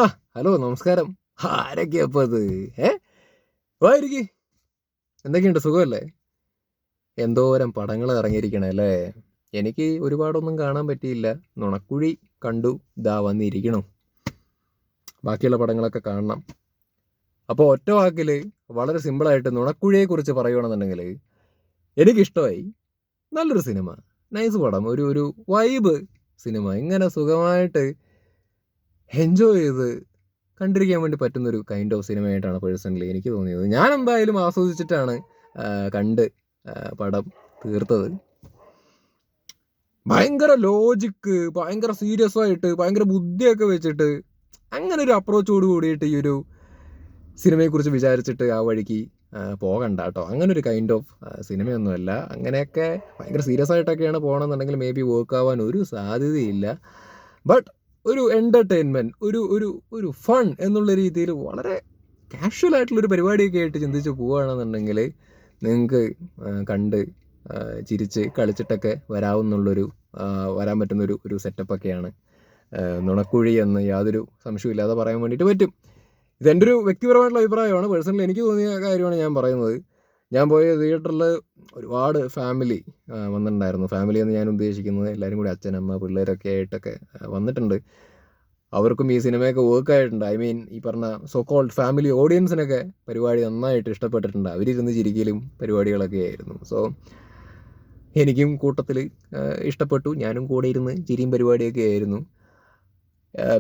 ആ ഹലോ നമസ്കാരം. ആരൊക്കെയാ അപ്പോൾ അത്? വായിരിക്ക്. എന്തൊക്കെയുണ്ട്, സുഖമല്ലേ? എന്തോരം പടങ്ങൾ ഇറങ്ങിയിരിക്കണേ അല്ലേ? എനിക്ക് ഒരുപാടൊന്നും കാണാൻ പറ്റിയില്ല. നുണക്കുഴി കണ്ടു, ഇതാ വന്നിരിക്കണു. ബാക്കിയുള്ള പടങ്ങളൊക്കെ കാണണം. അപ്പോൾ ഒറ്റ വാക്കിൽ വളരെ സിമ്പിളായിട്ട് നുണക്കുഴിയെക്കുറിച്ച് പറയുകയാണെന്നുണ്ടെങ്കിൽ എനിക്കിഷ്ടമായി. നല്ലൊരു സിനിമ, നൈസ് പടം, ഒരു ഒരു വൈബ് സിനിമ. ഇങ്ങനെ സുഖമായിട്ട് എൻജോയ് ചെയ്ത് കണ്ടിരിക്കാൻ വേണ്ടി പറ്റുന്നൊരു കൈൻഡ് ഓഫ് സിനിമയായിട്ടാണ് പേഴ്സണലി എനിക്ക് തോന്നിയത്. ഞാൻ എന്തായാലും ആസ്വദിച്ചിട്ടാണ് കണ്ട് പടം തീർത്തത്. ഭയങ്കര ലോജിക്ക്, ഭയങ്കര സീരിയസ് ആയിട്ട്, ഭയങ്കര ബുദ്ധിയൊക്കെ വെച്ചിട്ട് അങ്ങനെ ഒരു അപ്രോച്ചോട് കൂടിയിട്ട് ഈ ഒരു സിനിമയെക്കുറിച്ച് വിചാരിച്ചിട്ട് ആ വഴിക്ക് പോകണ്ട കേട്ടോ. അങ്ങനെ ഒരു കൈൻഡ് ഓഫ് സിനിമയൊന്നുമല്ല. അങ്ങനെയൊക്കെ ഭയങ്കര സീരിയസ് ആയിട്ടൊക്കെയാണ് പോകണമെന്നുണ്ടെങ്കിൽ മേ ബി വർക്ക് ആവാൻ ഒരു സാധ്യതയില്ല. ബട്ട് ഒരു എൻ്റർടൈൻമെൻറ്റ്, ഒരു ഒരു ഒരു ഫൺ എന്നുള്ള രീതിയിൽ വളരെ കാഷ്വൽ ആയിട്ടുള്ളൊരു പരിപാടിയൊക്കെ ആയിട്ട് ചിന്തിച്ച് പോവുകയാണെന്നുണ്ടെങ്കിൽ നിങ്ങൾക്ക് കണ്ട് ചിരിച്ച് കളിച്ചിട്ടൊക്കെ വരാൻ പറ്റുന്നൊരു ഒരു സെറ്റപ്പൊക്കെയാണ് നുണക്കുഴി എന്ന് യാതൊരു സംശയമില്ലാതെ പറയാൻ വേണ്ടിയിട്ട് പറ്റും. ഇതെൻ്റെ ഒരു വ്യക്തിപരമായിട്ടുള്ള അഭിപ്രായമാണ്. പേഴ്സണലി എനിക്ക് തോന്നിയ കാര്യമാണ് ഞാൻ പറയുന്നത്. ഞാൻ പോയ തിയേറ്ററിൽ ഒരുപാട് ഫാമിലി വന്നിട്ടുണ്ടായിരുന്നു. ഫാമിലി എന്ന് ഞാൻ ഉദ്ദേശിക്കുന്നത് എല്ലാവരും കൂടി അച്ഛൻ, അമ്മ, പിള്ളേരൊക്കെ ആയിട്ടൊക്കെ വന്നിട്ടുണ്ട്. അവർക്കും ഈ സിനിമയൊക്കെ വർക്കായിട്ടുണ്ട്. ഐ മീൻ ഈ പറഞ്ഞ സോ കോൾഡ് ഫാമിലി ഓഡിയൻസിനൊക്കെ പരിപാടി നന്നായിട്ട് ഇഷ്ടപ്പെട്ടിട്ടുണ്ട്. അവരിരുന്ന് ചിരിക്കലും പരിപാടികളൊക്കെ ആയിരുന്നു. സോ എനിക്കും കൂട്ടത്തിൽ ഇഷ്ടപ്പെട്ടു. ഞാനും കൂടെ ഇരുന്ന് ചിരിയും പരിപാടിയൊക്കെ ആയിരുന്നു.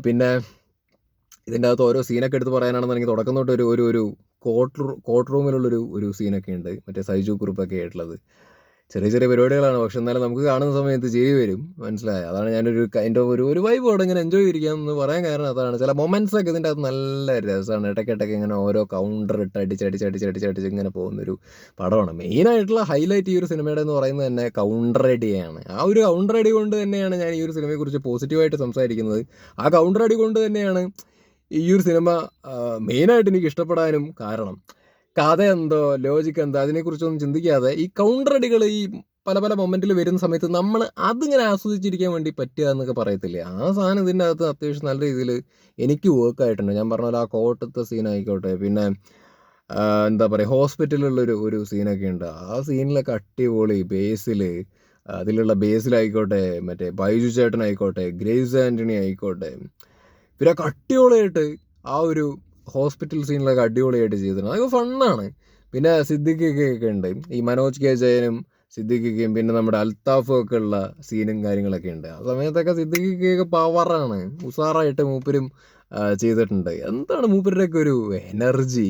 പിന്നെ ഇതിൻ്റെ അകത്ത് ഓരോ സീനൊക്കെ എടുത്ത് പറയാനാണെന്നുണ്ടെങ്കിൽ തുടക്കം തൊട്ട് ഒരു കോർട്ട് റൂമിലുള്ളൊരു സീനൊക്കെ ഉണ്ട്, മറ്റേ സൈജു കുറുപ്പൊക്കെ ആയിട്ടുള്ളത്. ചെറിയ ചെറിയ പരിപാടികളാണ്, പക്ഷെ എന്നാലും നമുക്ക് കാണുന്ന സമയത്ത് ചിരി വരും, മനസ്സിലായി. അതാണ് ഞാനൊരു കൈൻഡ് ഓഫ് ഒരു വൈബ് അവിടെ ഇങ്ങനെ എൻജോയ് ചെയ്തിരിക്കാം എന്ന് പറയാൻ കാരണം അതാണ്. ചില മൊമെൻറ്റ്സ് ഒക്കെ ഇതിൻ്റെ അകത്ത് നല്ല രസമാണ്. ഇടയ്ക്കിടയ്ക്ക് ഇങ്ങനെ ഓരോ കൗണ്ടർ ഇട്ട് അടിച്ച് ഇങ്ങനെ പോകുന്നൊരു പടമാണ്. മെയിനായിട്ടുള്ള ഹൈലൈറ്റ് ഈ ഒരു സിനിമയുടെ എന്ന് പറയുന്നത് തന്നെ കൗണ്ടർ അടിയാണ്. ആ ഒരു കൗണ്ടർ അടി കൊണ്ട് തന്നെയാണ് ഞാൻ ഈ ഒരു സിനിമയെക്കുറിച്ച് പോസിറ്റീവായിട്ട് സംസാരിക്കുന്നത്. ആ കൗണ്ടർ അടി കൊണ്ട് തന്നെയാണ് ഈ ഒരു സിനിമ മെയിനായിട്ട് എനിക്ക് ഇഷ്ടപ്പെടാനും കാരണം. കഥ എന്തോ ലോജിക്ക് എന്തോ അതിനെക്കുറിച്ചൊന്നും ചിന്തിക്കാതെ ഈ കൗണ്ടർ അടികൾ ഈ പല പല മൊമെൻറ്റിൽ വരുന്ന സമയത്ത് നമ്മൾ അതിങ്ങനെ ആസ്വദിച്ചിരിക്കാൻ വേണ്ടി പറ്റുക എന്നൊക്കെ പറയത്തില്ലേ, ആ സാധനം ഇതിൻ്റെ അകത്ത് അത്യാവശ്യം നല്ല രീതിയിൽ എനിക്ക് വർക്കായിട്ടുണ്ട്. ഞാൻ പറഞ്ഞ പോലെ ആ കോട്ടത്തെ സീനായിക്കോട്ടെ, പിന്നെ എന്താ പറയുക, ഹോസ്പിറ്റലിലുള്ളൊരു സീനൊക്കെ ഉണ്ട്. ആ സീനിലൊക്കെ അടിപൊളി അതിലുള്ള ബേസിലായിക്കോട്ടെ, മറ്റേ ബൈജു ചേട്ടനായിക്കോട്ടെ, ഗ്രേസ് ആൻ്റണി ആയിക്കോട്ടെ, ഇവരൊക്കെ അടിപൊളിയായിട്ട് ആ ഒരു ഹോസ്പിറ്റൽ സീനിലൊക്കെ അടിപൊളിയായിട്ട് ചെയ്തിട്ടുണ്ട്. അതൊക്കെ ഫണ്ണാണ്. പിന്നെ സിദ്ദിഖൊക്കെ ഉണ്ട്, ഈ മനോജ് കെ ജയനും സിദ്ദിഖിക്കും പിന്നെ നമ്മുടെ അൽത്താഫും ഒക്കെ ഉള്ള സീനും കാര്യങ്ങളൊക്കെ ഉണ്ട്. ആ സമയത്തൊക്കെ സിദ്ദിഖിക്കൊക്കെ പവറാണ്, ഉഷാറായിട്ട് മൂപ്പരും ചെയ്തിട്ടുണ്ട്. എന്താണ് മൂപ്പരുടെയൊക്കെ ഒരു എനർജി!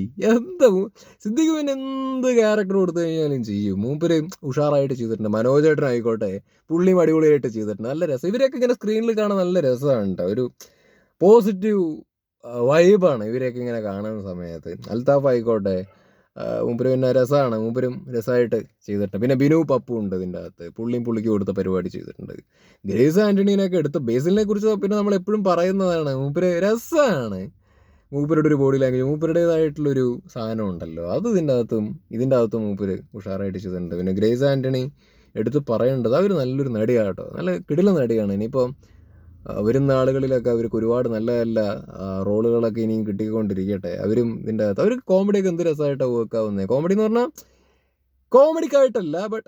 സിദ്ദിഖ് പിന്നെ എന്ത് ക്യാരക്ടർ കൊടുത്തു കഴിഞ്ഞാലും ചെയ്യും. മൂപ്പര് ഉഷാറായിട്ട് ചെയ്തിട്ടുണ്ട്. മനോജ് ചേട്ടനായിക്കോട്ടെ, പുള്ളിയും അടിപൊളിയായിട്ട് ചെയ്തിട്ടുണ്ട്. നല്ല രസം. ഇവരൊക്കെ ഇങ്ങനെ സ്ക്രീനിൽ കാണാൻ നല്ല രസമാണ് കേട്ടോ. ഒരു പോസിറ്റീവ് വൈബാണ് ഇവരെയൊക്കെ ഇങ്ങനെ കാണുന്ന സമയത്ത്. അൽത്താഫ് ആയിക്കോട്ടെ, മൂപ്പര് പിന്നെ രസമാണ്, മൂപ്പരും രസമായിട്ട് ചെയ്തിട്ടുണ്ട്. പിന്നെ ബിനു പപ്പു ഉണ്ട് ഇതിൻ്റെ അകത്ത്, പുള്ളിക്ക് കൊടുത്ത പരിപാടി ചെയ്തിട്ടുണ്ട്. ഗ്രേസ് ആൻ്റണീനെയൊക്കെ എടുത്ത് ബേസിലിനെ കുറിച്ച് പിന്നെ നമ്മൾ എപ്പോഴും പറയുന്നതാണ്, മൂപ്പര് രസമാണ്. മൂപ്പരുടെ ഒരു ബോഡി ലാംഗ്വേജ്, മൂപ്പരുടേതായിട്ടുള്ളൊരു സാധനം ഉണ്ടല്ലോ, അത് ഇതിൻ്റെ അകത്തും മൂപ്പര് ഉഷാറായിട്ട് ചെയ്തിട്ടുണ്ട്. പിന്നെ ഗ്രേസ് ആൻ്റണി എടുത്ത് പറയേണ്ടത് അവർ നല്ലൊരു നടിയാണ് കേട്ടോ, നല്ല കിടിലൻ നടിയാണ്. ഇനിയിപ്പോൾ വരുന്ന ആളുകളിലൊക്കെ അവർക്ക് ഒരുപാട് നല്ല നല്ല റോളുകളൊക്കെ ഇനിയും കിട്ടിക്കൊണ്ടിരിക്കട്ടെ. അവരും ഇതിൻ്റെ അകത്ത് അവർ കോമഡിയൊക്കെ എന്ത് രസമായിട്ടാണ് വർക്കാവുന്നത്. കോമഡി എന്ന് പറഞ്ഞാൽ കോമഡിക്കായിട്ടല്ല, ബട്ട്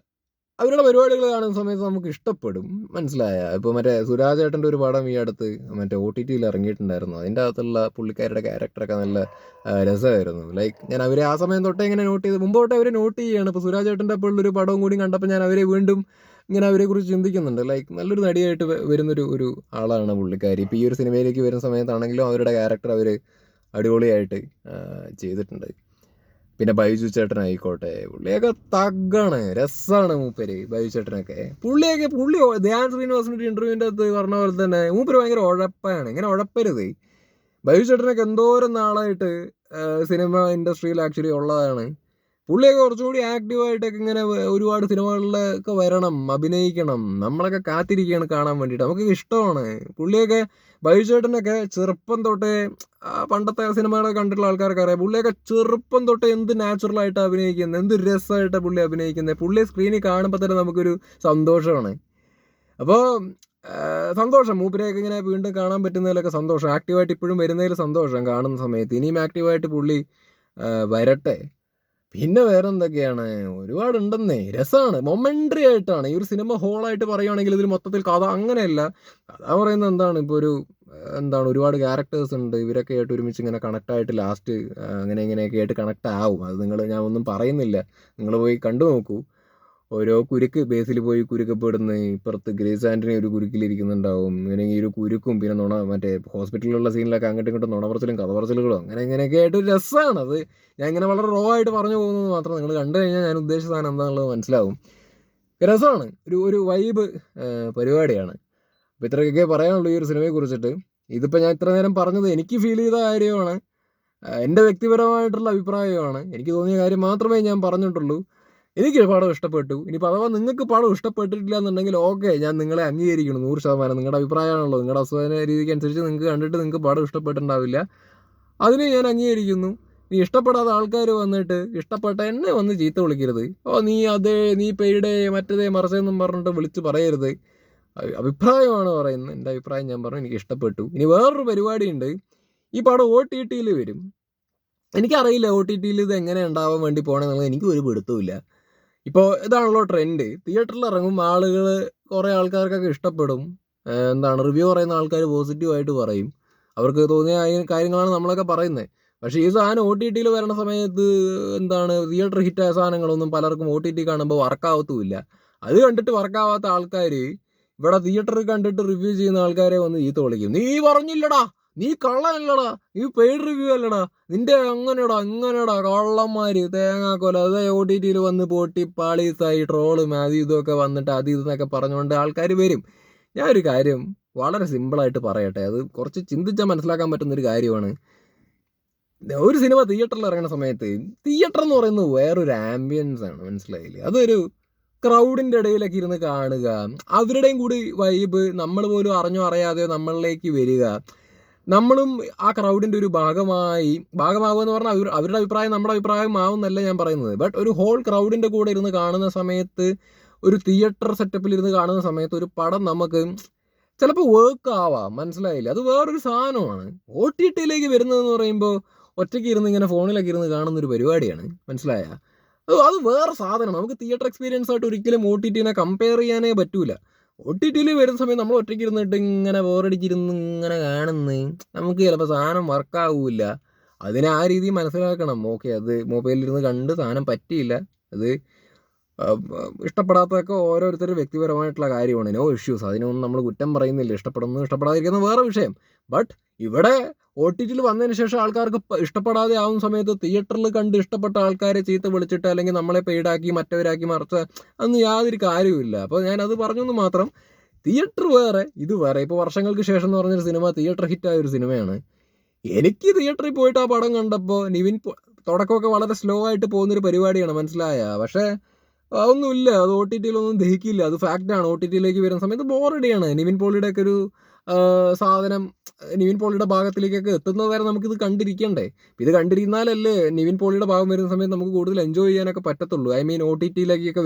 അവരുടെ പരിപാടികൾ കാണുന്ന സമയത്ത് നമുക്ക് ഇഷ്ടപ്പെടും, മനസ്സിലായ. ഇപ്പോൾ മറ്റേ സുരാജ് ഏട്ടൻ്റെ ഒരു പടം ഈ അടുത്ത് മറ്റേ OTT ഇറങ്ങിയിട്ടുണ്ടായിരുന്നു. അതിൻ്റെ അകത്തുള്ള പുള്ളിക്കാരുടെ ക്യാരക്ടറൊക്കെ നല്ല രസമായിരുന്നു. ലൈക്ക് ഞാൻ അവരെ ആ സമയം തൊട്ടേ ഇങ്ങനെ നോട്ട് ചെയ്ത്, മുമ്പ് തൊട്ടേ അവരെ നോട്ട് ചെയ്യുകയാണ്. ഇപ്പോൾ സുരാജ് ഏട്ടൻ്റെ അപ്പോൾ ഉള്ളൊരു പടവും കൂടി കണ്ടപ്പോൾ ഞാൻ അവരെ വീണ്ടും ഇങ്ങനെ അവരെക്കുറിച്ച് ചിന്തിക്കുന്നുണ്ട്. ലൈക്ക് നല്ലൊരു നടിയായിട്ട് വരുന്നൊരു ആളാണ് പുള്ളിക്കാരി. ഇപ്പോൾ ഈ ഒരു സിനിമയിലേക്ക് വരുന്ന സമയത്താണെങ്കിലും അവരുടെ ക്യാരക്ടർ അവർ അടിപൊളിയായിട്ട് ചെയ്തിട്ടുണ്ട്. പിന്നെ ബൈജു ചേട്ടനായിക്കോട്ടെ, പുള്ളിയൊക്കെ തഗ്ഗാണ്, രസമാണ് മൂപ്പര്. ബൈജു ചേട്ടനൊക്കെ പുള്ളി ധ്യാൻ ശ്രീനിവാസൻ്റെ ഇൻ്റർവ്യൂവിൻ്റെ അകത്ത് പറഞ്ഞ പോലെ തന്നെ മൂപ്പര് ഭയങ്കര ഉഴപ്പാണ്. ഇങ്ങനെ ഉഴപ്പരുത്. ബൈജു ചേട്ടനൊക്കെ എന്തോരം നാളായിട്ട് സിനിമ ഇൻഡസ്ട്രിയിൽ ആക്ച്വലി ഉള്ളതാണ്. പുള്ളിയൊക്കെ കുറച്ചുകൂടി ആക്റ്റീവായിട്ടൊക്കെ ഇങ്ങനെ ഒരുപാട് സിനിമകളിലൊക്കെ വരണം, അഭിനയിക്കണം. നമ്മളൊക്കെ കാത്തിരിക്കുകയാണ് കാണാൻ വേണ്ടിയിട്ട്. നമുക്ക് ഇഷ്ടമാണ് പുള്ളിയൊക്കെ. ബൈജു ചേട്ടനൊക്കെ ചെറുപ്പം തൊട്ടേ പണ്ടത്തെ സിനിമകളൊക്കെ കണ്ടിട്ടുള്ള ആൾക്കാർക്ക് അറിയാം, പുള്ളിയൊക്കെ ചെറുപ്പം തൊട്ടേ എന്ത് നാച്ചുറലായിട്ടാണ് അഭിനയിക്കുന്നത്, എന്ത് രസമായിട്ടാണ് പുള്ളി അഭിനയിക്കുന്നത്. പുള്ളിയെ സ്ക്രീനിൽ കാണുമ്പോൾ തന്നെ നമുക്കൊരു സന്തോഷമാണ്. അപ്പോൾ സന്തോഷം. മൂപ്പരെയൊക്കെ ഇങ്ങനെ വീണ്ടും കാണാൻ പറ്റുന്നതിലൊക്കെ സന്തോഷം. ആക്റ്റീവായിട്ട് ഇപ്പോഴും വരുന്നതിൽ സന്തോഷം കാണുന്ന സമയത്ത്. ഇനിയും ആക്റ്റീവായിട്ട് പുള്ളി വരട്ടെ. പിന്നെ വേറെ എന്തൊക്കെയാണ്, ഒരുപാടുണ്ടെന്നേ. രസമാണ്, മൊമെൻ്ററി ആയിട്ടാണ്. ഈ ഒരു സിനിമ ഹോളായിട്ട് പറയുകയാണെങ്കിൽ ഇതിൽ മൊത്തത്തിൽ കഥ അങ്ങനെയല്ല. കഥ പറയുന്നത് എന്താണ്, ഇപ്പോൾ ഒരു എന്താണ്, ഒരുപാട് ക്യാരക്ടേഴ്സ് ഉണ്ട്. ഇവരൊക്കെ ആയിട്ട് ഒരുമിച്ച് ഇങ്ങനെ കണക്ട് ആയിട്ട് ലാസ്റ്റ് അങ്ങനെ ഇങ്ങനെയൊക്കെ ആയിട്ട് കണക്ട് ആവും. അത് ഞാൻ ഒന്നും പറയുന്നില്ല, നിങ്ങൾ പോയി കണ്ടു നോക്കൂ. ഓരോ കുരുക്ക് ബേസിൽ പോയി കുരുക്കപ്പെടുന്ന, ഇപ്പുറത്ത് ഗ്രേസ് ആൻ്റണി ഒരു കുരുക്കിലിരിക്കുന്നുണ്ടാവും. ഇങ്ങനെ ഈ ഒരു കുരുക്കും പിന്നെ മറ്റേ ഹോസ്പിറ്റലിലുള്ള സീനിലൊക്കെ അങ്ങോട്ടും ഇങ്ങോട്ടും നുണപറച്ചിലും കഥപറച്ചിലുകളും അങ്ങനെ ഇങ്ങനെയൊക്കെ ആയിട്ട് ഒരു രസമാണ്. അത് ഞാൻ ഇങ്ങനെ വളരെ റോ ആയിട്ട് പറഞ്ഞു പോകുന്നത് മാത്രം. നിങ്ങൾ കണ്ടു കഴിഞ്ഞാൽ ഞാൻ ഉദ്ദേശിച്ച സാധനം എന്താണെന്നുള്ളത് മനസ്സിലാവും. രസമാണ്, ഒരു വൈബ് പരിപാടിയാണ്. അപ്പോൾ ഇത്രയൊക്കെ പറയാനുള്ളൂ ഈ ഒരു സിനിമയെ കുറിച്ചിട്ട്. ഇതിപ്പോൾ ഞാൻ ഇത്ര നേരം പറഞ്ഞത് എനിക്ക് ഫീൽ ചെയ്ത കാര്യമാണ്, എൻ്റെ വ്യക്തിപരമായിട്ടുള്ള അഭിപ്രായമാണ്. എനിക്ക് തോന്നിയ കാര്യം മാത്രമേ ഞാൻ പറഞ്ഞിട്ടുള്ളൂ. എനിക്ക് പടം ഇഷ്ടപ്പെട്ടു. ഇനിയിപ്പോൾ അഥവാ നിങ്ങൾക്ക് പടം ഇഷ്ടപ്പെട്ടിട്ടില്ല എന്നുണ്ടെങ്കിൽ ഓക്കെ, ഞാൻ നിങ്ങളെ അംഗീകരിക്കണം 100%. നിങ്ങളുടെ അഭിപ്രായമാണല്ലോ, നിങ്ങളുടെ അസുഖ രീതിക്ക് അനുസരിച്ച് നിങ്ങൾക്ക് കണ്ടിട്ട് നിങ്ങൾക്ക് പടം ഇഷ്ടപ്പെട്ടിട്ടുണ്ടാവില്ല, അതിനെ ഞാൻ അംഗീകരിക്കുന്നു. നീ ഇഷ്ടപ്പെടാത്ത ആൾക്കാർ വന്നിട്ട് ഇഷ്ടപ്പെട്ട എന്നെ വന്ന് ചീത്ത വിളിക്കരുത്. നീ പെയ്ഡേ മറ്റേതേ മറിച്ചെന്നും പറഞ്ഞിട്ട് വിളിച്ച് പറയരുത്. അഭിപ്രായമാണ് പറയുന്നത്. എൻ്റെ അഭിപ്രായം ഞാൻ പറഞ്ഞു, എനിക്ക് ഇഷ്ടപ്പെട്ടു. ഇനി വേറൊരു പരിപാടിയുണ്ട്, ഈ പടം OTT വരും. എനിക്കറിയില്ല OTT ഇത് എങ്ങനെ ഉണ്ടാവാൻ വേണ്ടി പോകണമെന്നുള്ളത് എനിക്ക് ഒരു പിടുത്തമില്ല. ഇപ്പോൾ ഇതാണല്ലോ ട്രെൻഡ്, തിയേറ്ററിൽ ഇറങ്ങും, ആളുകൾ കുറേ ആൾക്കാർക്കൊക്കെ ഇഷ്ടപ്പെടും. റിവ്യൂ പറയുന്ന ആൾക്കാർ പോസിറ്റീവായിട്ട് പറയും, അവർക്ക് തോന്നിയ കാര്യങ്ങളാണ് നമ്മളൊക്കെ പറയുന്നത്. പക്ഷേ ഈ സാധനം OTT വരണ സമയത്ത് തിയേറ്റർ ഹിറ്റായ സാധനങ്ങളൊന്നും പലർക്കും OTT കാണുമ്പോൾ വർക്കാവത്തുമില്ല. അത് കണ്ടിട്ട് വർക്കാവാത്ത ആൾക്കാർ ഇവിടെ തിയേറ്ററിൽ കണ്ടിട്ട് റിവ്യൂ ചെയ്യുന്ന ആൾക്കാരെ വന്ന് ചീത്ത വിളിക്കും. നീ പറഞ്ഞില്ലടാ, നീ കള്ളനല്ലടാ, നീ പെയ്ഡ് റിവ്യൂ അല്ലടാ, നിന്റെ അങ്ങനെടാ കള്ളന്മാര് തേങ്ങാക്കൊല. അതേ OTT വന്ന് പൊട്ടി പാളീസായി ട്രോളും അത് ഇതൊക്കെ വന്നിട്ട് അത് ഇതെന്നൊക്കെ പറഞ്ഞുകൊണ്ട് ആൾക്കാർ വരും. ഞാനൊരു കാര്യം വളരെ സിമ്പിളായിട്ട് പറയട്ടെ, അത് കുറച്ച് ചിന്തിച്ചാൽ മനസ്സിലാക്കാൻ പറ്റുന്നൊരു കാര്യമാണ്. ഒരു സിനിമ തിയേറ്ററിൽ ഇറങ്ങുന്ന സമയത്ത് തിയേറ്റർ എന്ന് പറയുന്നത് വേറൊരു ആംബിയൻസ് ആണ്, മനസ്സിലായില്ലേ? അതൊരു ക്രൗഡിൻ്റെ ഇടയിലൊക്കെ ഇരുന്ന് കാണുക, അവരുടെയും കൂടി വൈബ് നമ്മൾ പോലും അറിഞ്ഞോ അറിയാതെയോ നമ്മളിലേക്ക് വരിക, നമ്മളും ആ ക്രൗഡിൻ്റെ ഒരു ഭാഗമാകുക എന്ന് പറഞ്ഞാൽ അവരുടെ അഭിപ്രായം നമ്മുടെ അഭിപ്രായം ആവുന്നല്ല ഞാൻ പറയുന്നത്. ബട്ട് ഒരു ഹോൾ ക്രൗഡിൻ്റെ കൂടെ ഇരുന്ന് കാണുന്ന സമയത്ത്, ഒരു തിയേറ്റർ സെറ്റപ്പിൽ ഇരുന്ന് കാണുന്ന സമയത്ത് ഒരു പടം നമുക്ക് ചിലപ്പോൾ വർക്ക് ആവാം, മനസ്സിലായില്ല? അത് വേറൊരു സാധനമാണ്. OTT വരുന്നതെന്ന് പറയുമ്പോൾ ഒറ്റയ്ക്ക് ഇരുന്ന് ഇങ്ങനെ ഫോണിലൊക്കെ ഇരുന്ന് കാണുന്നൊരു പരിപാടിയാണ്, മനസ്സിലായ? അത് വേറെ സാധനം. നമുക്ക് തിയേറ്റർ എക്സ്പീരിയൻസ് ആയിട്ട് ഒരിക്കലും OTT കമ്പയർ ചെയ്യാനേ പറ്റൂല. OTT വരുന്ന സമയത്ത് നമ്മൾ ഒറ്റയ്ക്ക് ഇരുന്നിട്ട് ഇങ്ങനെ ബോറടിച്ചിരുന്ന് ഇങ്ങനെ കാണുന്നത് നമുക്ക് ചിലപ്പോൾ സാധനം വർക്കാവില്ല. അതിനെ ആ രീതിയിൽ മനസ്സിലാക്കണം. ഓക്കെ, അത് മൊബൈലിലിരുന്ന് കണ്ട് സാധനം പറ്റിയില്ല, അത് ഇഷ്ടപ്പെടാത്തതൊക്കെ ഓരോരുത്തർ വ്യക്തിപരമായിട്ടുള്ള കാര്യമാണ്, നോ ഇഷ്യൂസ്. അതിനൊന്നും നമ്മൾ കുറ്റം പറയുന്നില്ല. ഇഷ്ടപ്പെടുന്നു ഇഷ്ടപ്പെടാതിരിക്കുന്ന വേറെ വിഷയം. ബട്ട് ഇവിടെ OTT വന്നതിന് ശേഷം ആൾക്കാർക്ക് ഇഷ്ടപ്പെടാതെ ആവുന്ന സമയത്ത് തിയേറ്ററിൽ കണ്ട് ഇഷ്ടപ്പെട്ട ആൾക്കാരെ ചീത്ത വിളിച്ചിട്ട് അല്ലെങ്കിൽ നമ്മളെ പെയ്ഡാക്കി മറ്റവരാക്കി മറിച്ച അതൊന്നും യാതൊരു കാര്യവുമില്ല. അപ്പോൾ ഞാനത് പറഞ്ഞെന്ന് മാത്രം. തിയേറ്റർ വേറെ, ഇത് വേറെ. ഇപ്പോൾ വർഷങ്ങൾക്ക് ശേഷം എന്ന് പറഞ്ഞൊരു സിനിമ തിയേറ്റർ ഹിറ്റായ ഒരു സിനിമയാണ്. എനിക്ക് തിയേറ്ററിൽ പോയിട്ട് ആ പടം കണ്ടപ്പോൾ തുടക്കമൊക്കെ വളരെ സ്ലോ ആയിട്ട് പോകുന്നൊരു പരിപാടിയാണ്, മനസ്സിലായ? പക്ഷേ അതൊന്നുമില്ല, അത് OTT ദഹിക്കില്ല, അത് ഫാക്റ്റാണ്. OTT വരുന്ന സമയത്ത് ബോറടിയാണ്. നിവിൻ പോളിയുടെ ഒക്കെ ഒരു സാധനം നിവിൻ പോളിയുടെ ഭാഗത്തിലേക്കൊക്കെ എത്തുന്നത് വരെ നമുക്കിത് കണ്ടിരിക്കണ്ടേ? ഇത് കണ്ടിരുന്നാലല്ലേ നിവിൻ പോളിയുടെ ഭാഗം വരുന്ന സമയത്ത് നമുക്ക് കൂടുതൽ എൻജോയ് ചെയ്യാനൊക്കെ പറ്റത്തുള്ളൂ. OTT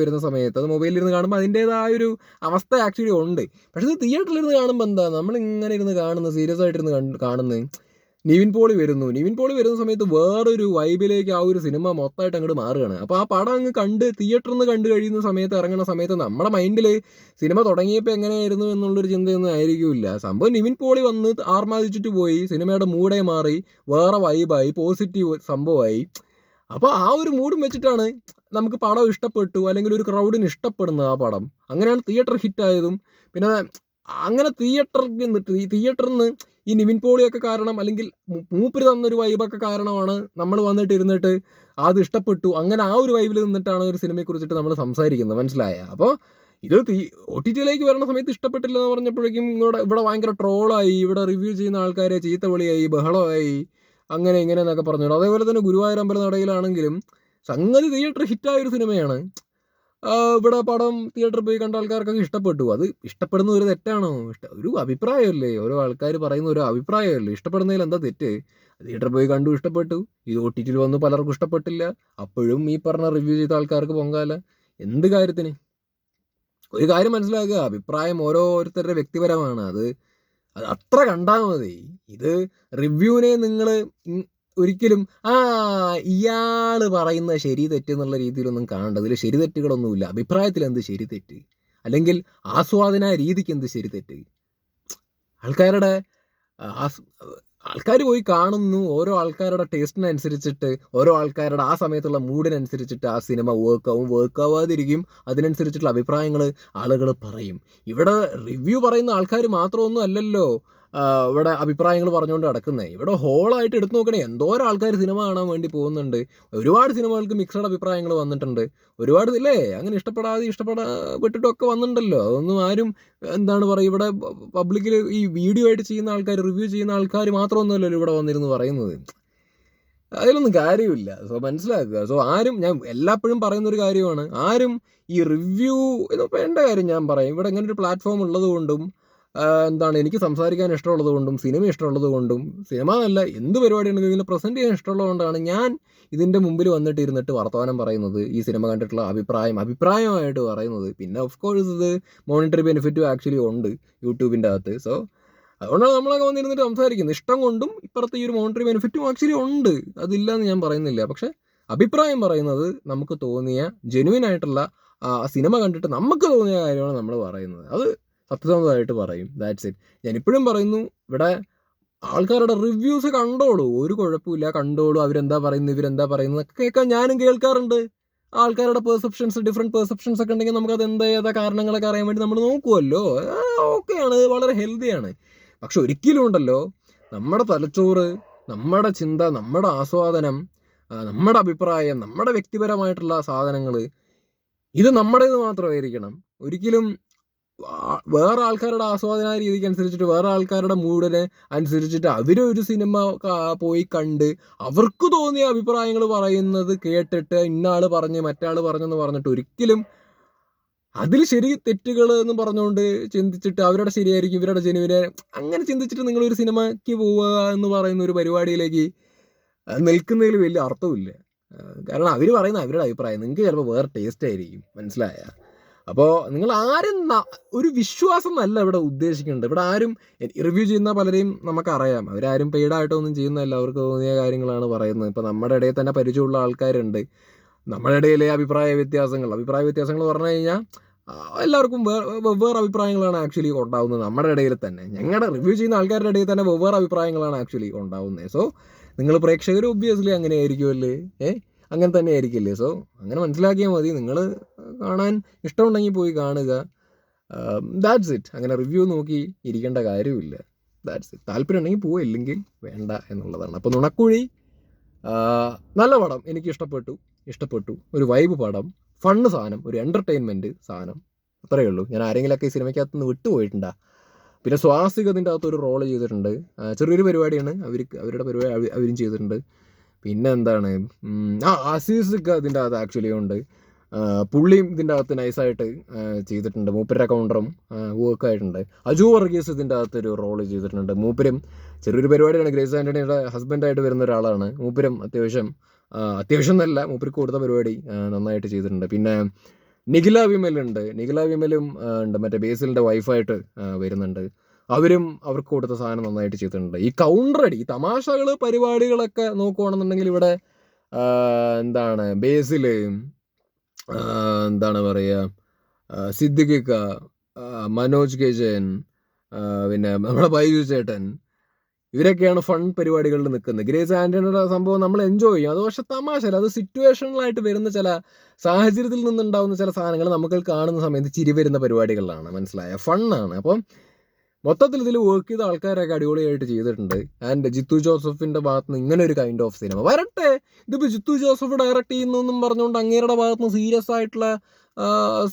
വരുന്ന സമയത്ത് അത് മൊബൈലിരുന്ന് കാണുമ്പോൾ അതിൻ്റേതായൊരു അവസ്ഥ ആക്ച്വലി ഉണ്ട്. പക്ഷേ ഇത് തിയേറ്ററിലിരുന്ന് കാണുമ്പോൾ എന്താ, നമ്മളിങ്ങനെ ഇരുന്ന് കാണുന്നത്, സീരിയസ് ആയിട്ടിരുന്ന് കാണുന്നത്. നിവിൻ പോളി വരുന്ന സമയത്ത് വേറൊരു വൈബിലേക്ക് ആ ഒരു സിനിമ മൊത്തമായിട്ട് അങ്ങോട്ട് മാറുകയാണ്. അപ്പോൾ ആ പടം അങ്ങ് തിയേറ്ററിൽ നിന്ന് കണ്ടു കഴിയുന്ന സമയത്ത്, ഇറങ്ങുന്ന സമയത്ത് നമ്മുടെ മൈൻഡിൽ സിനിമ തുടങ്ങിയപ്പോൾ എങ്ങനെയായിരുന്നു എന്നുള്ളൊരു ചിന്തയൊന്നും ആയിരിക്കില്ല. സംഭവം നിവിൻ പോളി വന്ന് ആർമാദിച്ചിട്ട് പോയി, സിനിമയുടെ മൂഡേ മാറി, വേറെ വൈബായി, പോസിറ്റീവ് സംഭവമായി. അപ്പോൾ ആ ഒരു മൂഡും വെച്ചിട്ടാണ് നമുക്ക് പടം ഇഷ്ടപ്പെട്ടു, അല്ലെങ്കിൽ ഒരു ക്രൗഡിന് ഇഷ്ടപ്പെടുന്നത് ആ പടം. അങ്ങനെയാണ് തിയേറ്റർ ഹിറ്റായതും. പിന്നെ അങ്ങനെ തിയേറ്ററിൽ നിന്ന് ഈ നിവിൻ പോളിയൊക്കെ കാരണം, അല്ലെങ്കിൽ മൂപ്പര് തന്നൊരു വൈബൊക്കെ കാരണമാണ് നമ്മൾ വന്നിട്ട് ഇരുന്നിട്ട് അത് ഇഷ്ടപ്പെട്ടു. അങ്ങനെ ആ ഒരു വൈബിൽ നിന്നിട്ടാണ് ഒരു സിനിമയെ കുറിച്ചിട്ട് നമ്മൾ സംസാരിക്കുന്നത്, മനസ്സിലായ? അപ്പോൾ ഇത് OTT വരുന്ന സമയത്ത് ഇഷ്ടപ്പെട്ടില്ല എന്ന് പറഞ്ഞപ്പോഴേക്കും ഇവിടെ ഭയങ്കര ട്രോളായി, ഇവിടെ റിവ്യൂ ചെയ്യുന്ന ആൾക്കാരെ ചീത്തവിളിയായി, ബഹളമായി, അങ്ങനെ ഇങ്ങനെ എന്നൊക്കെ പറഞ്ഞു. അതേപോലെ തന്നെ ഗുരുവായൂർ അമ്പലനടയിലാണെങ്കിലും സംഗതി തിയേറ്റർ ഹിറ്റായൊരു സിനിമയാണ്. ഇവിടെ പടം തിയേറ്ററിൽ പോയി കണ്ട ആൾക്കാർക്കൊക്കെ ഇഷ്ടപ്പെട്ടു. അത് ഇഷ്ടപ്പെടുന്ന ഒരു തെറ്റാണോ? ഒരു അഭിപ്രായമല്ലേ, ഓരോ ആൾക്കാർ പറയുന്ന ഒരു അഭിപ്രായമല്ലേ, ഇഷ്ടപ്പെടുന്നതിൽ എന്താ തെറ്റ്? തിയേറ്ററിൽ പോയി കണ്ടു, ഇഷ്ടപ്പെട്ടു. ഇത് OTT വന്ന് പലർക്കും ഇഷ്ടപ്പെട്ടില്ല, അപ്പോഴും ഈ പറഞ്ഞ റിവ്യൂ ചെയ്ത ആൾക്കാർക്ക് പൊങ്കാല. എന്ത് കാര്യത്തിന്? ഒരു കാര്യം മനസ്സിലാക്കുക, അഭിപ്രായം ഓരോരുത്തരുടെ വ്യക്തിപരമാണ്. അത് അത്ര കണ്ടാൽ മതി. ഇത് റിവ്യൂവിനെ നിങ്ങൾ ഒരിക്കലും ഇയാൾ പറയുന്ന ശരി തെറ്റ് എന്നുള്ള രീതിയിലൊന്നും കാണേണ്ട. ഇതിൽ ശരി തെറ്റുകളൊന്നുമില്ല. അഭിപ്രായത്തിൽ എന്ത് ശരി തെറ്റ്, അല്ലെങ്കിൽ ആസ്വാദന രീതിക്ക് എന്ത് ശരി തെറ്റ്? ആൾക്കാർ പോയി കാണുന്നു. ഓരോ ആൾക്കാരുടെ ടേസ്റ്റിനനുസരിച്ചിട്ട്, ഓരോ ആൾക്കാരുടെ ആ സമയത്തുള്ള മൂഡിനനുസരിച്ചിട്ട് ആ സിനിമ വർക്കാവാതിരിക്കും. അതിനനുസരിച്ചിട്ടുള്ള അഭിപ്രായങ്ങൾ ആളുകൾ പറയും. ഇവിടെ റിവ്യൂ പറയുന്ന ആൾക്കാർ മാത്രമൊന്നും അല്ലല്ലോ ഇവിടെ അഭിപ്രായങ്ങൾ പറഞ്ഞുകൊണ്ട് കിടക്കുന്നത്. ഇവിടെ ഹോളായിട്ട് എടുത്തു നോക്കണേ, എന്തോരം ആൾക്കാർ സിനിമ കാണാൻ വേണ്ടി പോകുന്നുണ്ട്. ഒരുപാട് സിനിമകൾക്ക് മിക്സഡ് അഭിപ്രായങ്ങൾ വന്നിട്ടുണ്ട്. ഒരുപാട് ഇല്ലേ, അങ്ങനെ ഇഷ്ടപ്പെട്ടിട്ടൊക്കെ വന്നിട്ടുണ്ടല്ലോ. അതൊന്നും ആരും എന്താണ് പറയുക, ഇവിടെ പബ്ലിക്കിൽ ഈ വീഡിയോ ആയിട്ട് ചെയ്യുന്ന ആൾക്കാർ, റിവ്യൂ ചെയ്യുന്ന ആൾക്കാർ മാത്രമൊന്നുമല്ലല്ലോ ഇവിടെ വന്നിരുന്ന് പറയുന്നത്. അതിലൊന്നും കാര്യമില്ല. സോ മനസ്സിലാക്കുക. സോ ആരും, ഞാൻ എല്ലാപ്പോഴും പറയുന്നൊരു കാര്യമാണ്, ആരും ഈ റിവ്യൂ ഇതിപ്പോൾ എൻ്റെ കാര്യം ഞാൻ പറയും, ഇവിടെ ഇങ്ങനെ ഒരു പ്ലാറ്റ്ഫോം ഉള്ളത് കൊണ്ടും എനിക്ക് സംസാരിക്കാൻ ഇഷ്ടമുള്ളത് കൊണ്ടും സിനിമ ഇഷ്ടമുള്ളത് കൊണ്ടും, സിനിമ എന്നല്ല എന്ത് പരിപാടിയാണെങ്കിലും ഇതിനെ പ്രസൻറ്റ് ചെയ്യാൻ ഇഷ്ടമുള്ളത് കൊണ്ടാണ് ഞാൻ ഇതിൻ്റെ മുമ്പിൽ ഇരുന്നിട്ട് വർത്തമാനം പറയുന്നത്, ഈ സിനിമ കണ്ടിട്ടുള്ള അഭിപ്രായമായിട്ട് പറയുന്നത്. പിന്നെ ഓഫ് കോഴ്സ് ഇത് മോണിറ്ററി ബെനിഫിറ്റും ആക്ച്വലി ഉണ്ട് യൂട്യൂബിൻ്റെ അകത്ത്. സോ അതുകൊണ്ടാണ് നമ്മളൊക്കെ വന്നിരുന്നിട്ട് സംസാരിക്കുന്നത്. ഇഷ്ടം കൊണ്ടും ഇപ്പുറത്ത് ഈ ഒരു മോണിറ്ററി ബെനിഫിറ്റും ആക്ച്വലി ഉണ്ട്, അതില്ലാന്ന് ഞാൻ പറയുന്നില്ല. പക്ഷേ അഭിപ്രായം പറയുന്നത് നമുക്ക് തോന്നിയ ജെന്യുവൻ ആയിട്ടുള്ള സിനിമ കണ്ടിട്ട് നമുക്ക് തോന്നിയ കാര്യമാണ് നമ്മൾ പറയുന്നത്. അത് സത്യസന്ധമായിട്ട് പറയും. That's it. ഞാനിപ്പോഴും പറയുന്നു, ഇവിടെ ആൾക്കാരുടെ റിവ്യൂസ് കണ്ടോളൂ, ഒരു കുഴപ്പമില്ല, കണ്ടോളൂ. അവരെന്താ പറയുന്നത്, ഇവരെന്താ പറയുന്നത് ഒക്കെ കേൾക്കാൻ ഞാനും കേൾക്കാറുണ്ട്. ആൾക്കാരുടെ ഡിഫറെൻറ്റ് പെർസെപ്ഷൻസ് ഒക്കെ ഉണ്ടെങ്കിൽ നമുക്കത് ഏതാ കാരണങ്ങളൊക്കെ അറിയാൻ വേണ്ടി നമ്മൾ നോക്കുമല്ലോ. ഓക്കെയാണ്, വളരെ ഹെൽത്തിയാണ്. പക്ഷെ ഒരിക്കലും ഉണ്ടല്ലോ, നമ്മുടെ തലച്ചോറ്, നമ്മുടെ ചിന്ത, നമ്മുടെ ആസ്വാദനം, നമ്മുടെ അഭിപ്രായം, നമ്മുടെ വ്യക്തിപരമായിട്ടുള്ള സാധനങ്ങൾ, ഇത് നമ്മുടേത് മാത്രമായിരിക്കണം. ഒരിക്കലും വേറെ ആൾക്കാരുടെ ആസ്വാദന രീതിക്ക് അനുസരിച്ചിട്ട്, വേറെ ആൾക്കാരുടെ മൂഡിനെ അനുസരിച്ചിട്ട് അവരൊരു സിനിമ പോയി കണ്ട് അവർക്ക് തോന്നിയ അഭിപ്രായങ്ങൾ പറയുന്നത് കേട്ടിട്ട് ഇന്നാൾ പറഞ്ഞ് മറ്റാൾ പറഞ്ഞെന്ന് പറഞ്ഞിട്ട് ഒരിക്കലും അതിൽ ശരി തെറ്റുകൾ എന്ന് പറഞ്ഞുകൊണ്ട് ചിന്തിച്ചിട്ട് അവരുടെ ശരിയായിരിക്കും ഇവരുടെ ജനുവിനെ അങ്ങനെ ചിന്തിച്ചിട്ട് നിങ്ങളൊരു സിനിമയ്ക്ക് പോവുക എന്ന് പറയുന്ന ഒരു പരിപാടിയിലേക്ക് നിൽക്കുന്നതിൽ വലിയ അർത്ഥമില്ല. കാരണം അവർ പറയുന്ന അവരുടെ അഭിപ്രായം നിങ്ങൾക്ക് ചിലപ്പോൾ വേറെ ടേസ്റ്റ് ആയിരിക്കും. മനസ്സിലായ? അപ്പോൾ നിങ്ങൾ ആരും ഒരു വിശ്വാസം അല്ല ഇവിടെ ഉദ്ദേശിക്കുന്നുണ്ട്. ഇവിടെ ആരും റിവ്യൂ ചെയ്യുന്ന പലരെയും നമുക്കറിയാം, അവരാരും പെയ്ഡായിട്ടൊന്നും ചെയ്യുന്നതല്ല, അവർക്ക് തോന്നിയ കാര്യങ്ങളാണ് പറയുന്നത്. ഇപ്പോൾ നമ്മുടെ ഇടയിൽ തന്നെ പരിചയമുള്ള ആൾക്കാരുണ്ട്. നമ്മുടെ ഇടയിലെ അഭിപ്രായ വ്യത്യാസങ്ങൾ പറഞ്ഞു കഴിഞ്ഞാൽ എല്ലാവർക്കും വെവ്വേറെ അഭിപ്രായങ്ങളാണ് ആക്ച്വലി ഉണ്ടാവുന്നത്. നമ്മുടെ ഇടയിൽ തന്നെ, ഞങ്ങളുടെ റിവ്യൂ ചെയ്യുന്ന ആൾക്കാരുടെ ഇടയിൽ തന്നെ വെവ്വേറെ അഭിപ്രായങ്ങളാണ് ആക്ച്വലി ഉണ്ടാവുന്നത്. സോ നിങ്ങൾ പ്രേക്ഷകർ ഒബ്വിയസ്ലി അങ്ങനെ ആയിരിക്കുമല്ലേ, അങ്ങനെ തന്നെ ആയിരിക്കില്ലേ? സോ അങ്ങനെ മനസ്സിലാക്കിയാൽ മതി. നിങ്ങൾ കാണാൻ ഇഷ്ടമുണ്ടെങ്കിൽ പോയി കാണുക. That's it. അങ്ങനെ റിവ്യൂ നോക്കി ഇരിക്കേണ്ട കാര്യമില്ല. That's it. താല്പര്യം ഉണ്ടെങ്കിൽ പോവുക, ഇല്ലെങ്കിൽ വേണ്ട എന്നുള്ളതാണ്. അപ്പോൾ നുണക്കുഴി നല്ല പടം, എനിക്ക് ഇഷ്ടപ്പെട്ടു. ഒരു വൈബ് പടം, ഫണ്ണ് സാധനം, ഒരു എൻ്റർടൈൻമെൻറ്റ് സാധനം, അത്രയേ ഉള്ളൂ. ഞാൻ ആരെങ്കിലുമൊക്കെ ഈ സിനിമയ്ക്കകത്ത് നിന്ന് വിട്ടുപോയിട്ടുണ്ടാ. പിന്നെ സ്വാസിക അതിൻ്റെ അകത്തൊരു റോള് ചെയ്തിട്ടുണ്ട്. ചെറിയൊരു പരിപാടിയാണ് അവരുടെ പരിപാടി അവരും ചെയ്തിട്ടുണ്ട്. പിന്നെ എന്താണ്, അസീസൊക്കെ ഇതിൻ്റെ അകത്ത് ആക്ച്വലി ഉണ്ട്. പുള്ളിയും ഇതിൻ്റെ അകത്ത് നൈസായിട്ട് ചെയ്തിട്ടുണ്ട്. മൂപ്പരുടെ കൗണ്ടറും വർക്കായിട്ടുണ്ട്. അജു വർഗീസ് ഇതിൻ്റെ അകത്തൊരു റോള് ചെയ്തിട്ടുണ്ട്. മൂപ്പരും ചെറിയൊരു പരിപാടിയാണ്, ഗ്രേസ് ആൻ്റണിയുടെ ഹസ്ബൻഡായിട്ട് വരുന്ന ഒരാളാണ്. മൂപ്പരും അത്യാവശ്യം എന്നല്ല, മൂപ്പർക്ക് കൊടുത്ത പരിപാടി നന്നായിട്ട് ചെയ്തിട്ടുണ്ട്. പിന്നെ നിഖില വിമലും ഉണ്ട്, മറ്റേ ബേസിലിൻ്റെ വൈഫായിട്ട് വരുന്നുണ്ട്. അവർക്ക് കൊടുത്ത സാധനം നന്നായിട്ട് ചെയ്തിട്ടുണ്ട്. ഈ കൗണ്ടറടി, ഈ തമാശകൾ പരിപാടികളൊക്കെ നോക്കുകയാണെന്നുണ്ടെങ്കിൽ ഇവിടെ എന്താണ് ബേസിൽ, എന്താണ് പറയുക, സിദ്ദിഖിക്ക, മനോജ് കെ ജയൻ, പിന്നെ നമ്മുടെ ബൈജു ചേട്ടൻ, ഇവരൊക്കെയാണ് ഫൺ പരിപാടികളിൽ നിൽക്കുന്നത്. ഗ്രേസ് ആൻ്റണിയുടെ സംഭവം നമ്മൾ എൻജോയ് ചെയ്യും. അത് പക്ഷേ തമാശല്ല, അത് സിറ്റുവേഷണലായിട്ട് വരുന്ന ചില സാഹചര്യത്തിൽ നിന്നുണ്ടാവുന്ന ചില സാധനങ്ങൾ നമുക്ക് കാണുന്ന സമയത്ത് ചിരി വരുന്ന പരിപാടികളിലാണ്. മനസ്സിലായ? ഫണ്ണാണ്. അപ്പം മൊത്തത്തിൽ ഇതിൽ വർക്ക് ചെയ്ത ആൾക്കാരൊക്കെ അടിപൊളിയായിട്ട് ചെയ്തിട്ടുണ്ട്. ആൻഡ് ജിത്തു ജോസഫിൻ്റെ ഭാഗത്ത് നിന്ന് ഇങ്ങനെ ഒരു കൈൻഡ് ഓഫ് സിനിമ വരട്ടെ. ഇതിപ്പോൾ ജിത്തു ജോസഫ് ഡയറക്റ്റ് ചെയ്യുന്നൊന്നും പറഞ്ഞുകൊണ്ട് അങ്ങേരുടെ ഭാഗത്ത് നിന്ന് സീരിയസ് ആയിട്ടുള്ള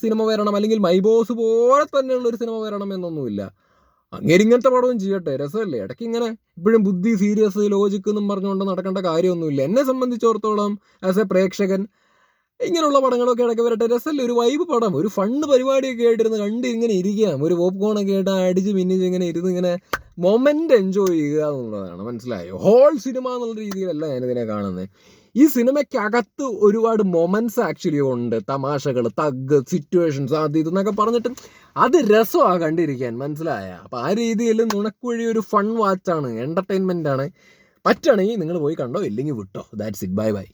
സിനിമ വരണം, അല്ലെങ്കിൽ മൈ ബോസ് പോലെ തന്നെയുള്ള ഒരു സിനിമ വരണം എന്നൊന്നുമില്ല. അങ്ങേരിങ്ങനത്തെ പടവും ചെയ്യട്ടെ, രസമല്ലേ? ഇടയ്ക്ക് ഇങ്ങനെ ഇപ്പോഴും ബുദ്ധി, സീരിയസ്, ലോജിക്ക് എന്നും പറഞ്ഞുകൊണ്ട് നടക്കേണ്ട കാര്യമൊന്നുമില്ല. എന്നെ സംബന്ധിച്ചിടത്തോളം ആസ് എ പ്രേക്ഷകൻ ഇങ്ങനെയുള്ള പടങ്ങളൊക്കെ ഇടയ്ക്ക് വരട്ടെ, രസമല്ലേ? ഒരു വൈബ് പടം, ഒരു ഫണ്ണ് പരിപാടിയൊക്കെ ആയിട്ടിരുന്ന് കണ്ട് ഇങ്ങനെ ഇരിക്കാം, ഒരു പോപ്കോണൊക്കെ ആയിട്ട് അടിച്ച് പിന്നിച്ച് ഇങ്ങനെ ഇരുന്ന് ഇങ്ങനെ മൊമെൻ്റ് എൻജോയ് ചെയ്യുക എന്നുള്ളതാണ്. മനസ്സിലായോ? ഹോൾ സിനിമ എന്നുള്ള രീതിയിലല്ല ഞാനിതിനെ കാണുന്നത്. ഈ സിനിമയ്ക്കകത്ത് ഒരുപാട് മൊമെന്റ്സ് ആക്ച്വലി ഉണ്ട്, തമാശകൾ, തഗ് സിറ്റുവേഷൻസ്, അത് ഇതെന്നൊക്കെ പറഞ്ഞിട്ട് അത് രസമാണ് കണ്ടിരിക്കാൻ, മനസ്സിലായ? അപ്പം ആ രീതിയിൽ നുണക്കുഴി ഒരു ഫൺ വാച്ചാണ്, എൻ്റർടൈൻമെൻ്റ് ആണ്. പറ്റുകയാണെങ്കിൽ നിങ്ങൾ പോയി കണ്ടോ, ഇല്ലെങ്കിൽ വിട്ടോ. That's it. Bye bye.